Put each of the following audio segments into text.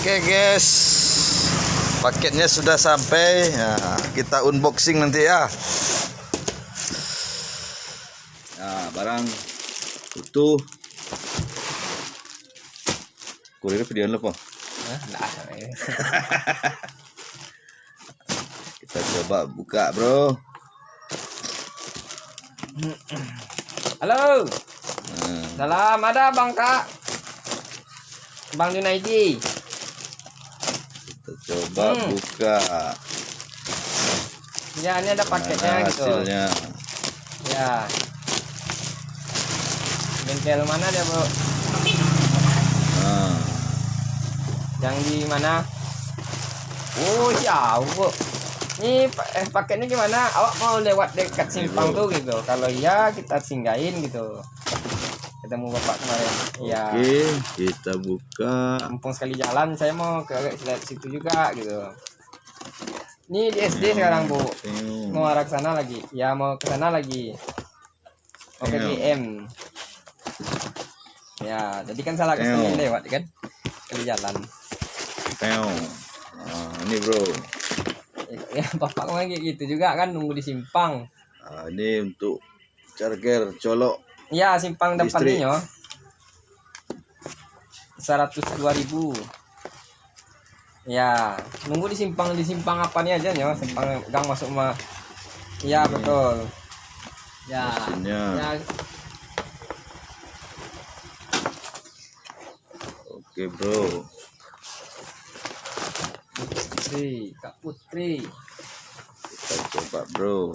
Oke guys, paketnya sudah sampai. Nah, kita unboxing nanti ya. Nah, barang utuh. Kurir videoan lo po. Kita coba buka, bro. Halo. Salam, ada Bang Kak. Bang Junaidi. Kita coba buka. Ya, ini ada paketnya gitu. Hasilnya. Ya. Bengkel mana dia, Bro? Nah. Yang di mana? Oh, jauh, Bro. Ini paketnya gimana? Awak mau lewat dekat simpang tuh gitu. Kalau iya kita singgahin gitu. Ketemu bapak kemarin. Iya. Oke, kita buka. Mumpung sekali jalan, saya mau ke situ juga gitu. Ini di SD sekarang, Bu. Mau arah ke sana lagi. Ya, mau ke sana lagi. Mau ke GM. Ya, jadi kan salah kesennya lewat kan. Sekali jalan. Nah, ini bro. Ya, bapak kemarin kayak gitu juga kan, nunggu di simpang. Nah, ini untuk charger colok. Ya, simpang listrik. depannya 102.000. Ya, nunggu di simpang apa nih aja nyo, simpang gang masuk mah. Ya, betul. Ya. Mesinnya. Ya. Oke, bro. Kak Putri. Kita coba, bro.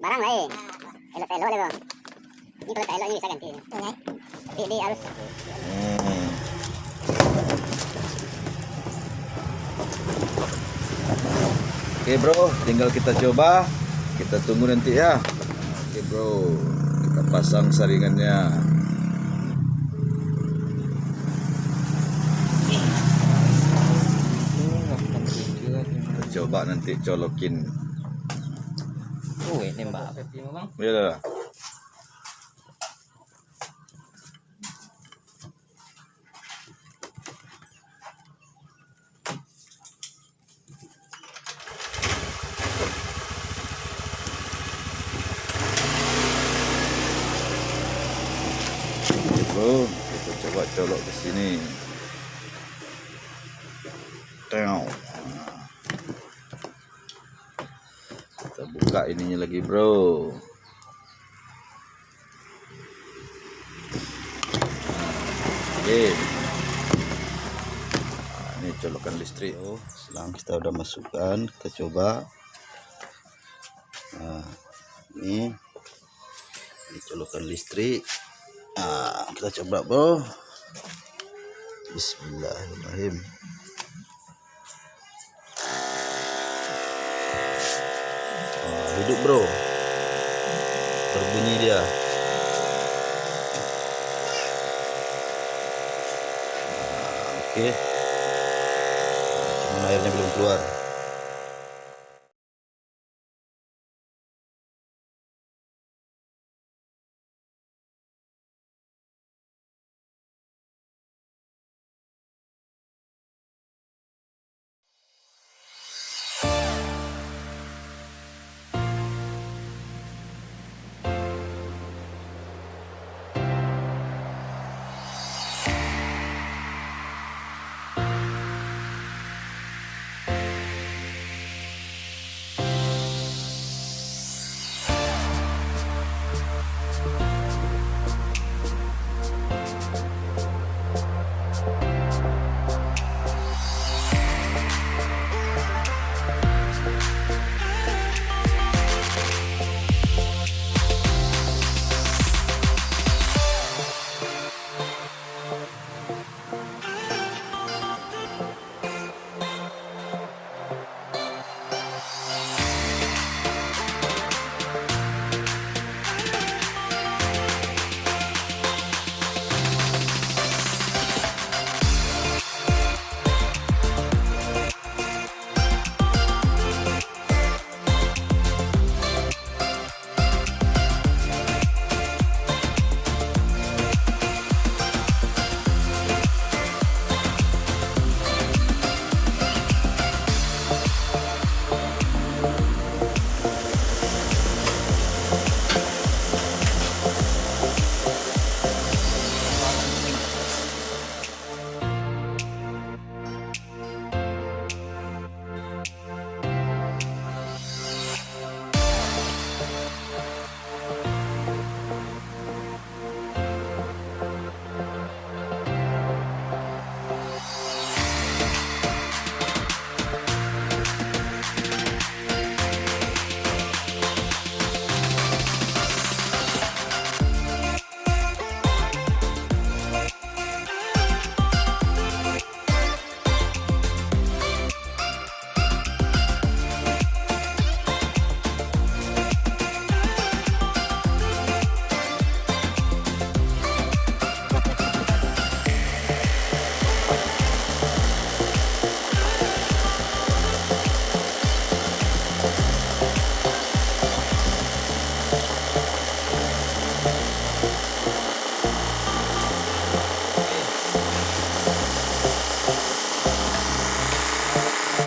Barang lain. Elok-elok dia, Bang. Ini kalau tak elok ni bisa ganti. Dia harus. Oke, bro, tinggal kita coba. Kita tunggu nanti ya. Oke, bro. Kita pasang saringannya. Kita coba nanti colokin. Ini Mbak Pepi Bang. Ya lah. Bro, kita coba colok ke sini. Kita buka ininya lagi, bro. Oke. Nah, ini colokan listrik. Selang kita udah masukkan, kita coba. Nah, ini colokan listrik. Nah, kita coba, bro. Bismillahirrahmanirrahim. Hidup, bro. Berbunyi dia. Oke. Cuman airnya belum keluar.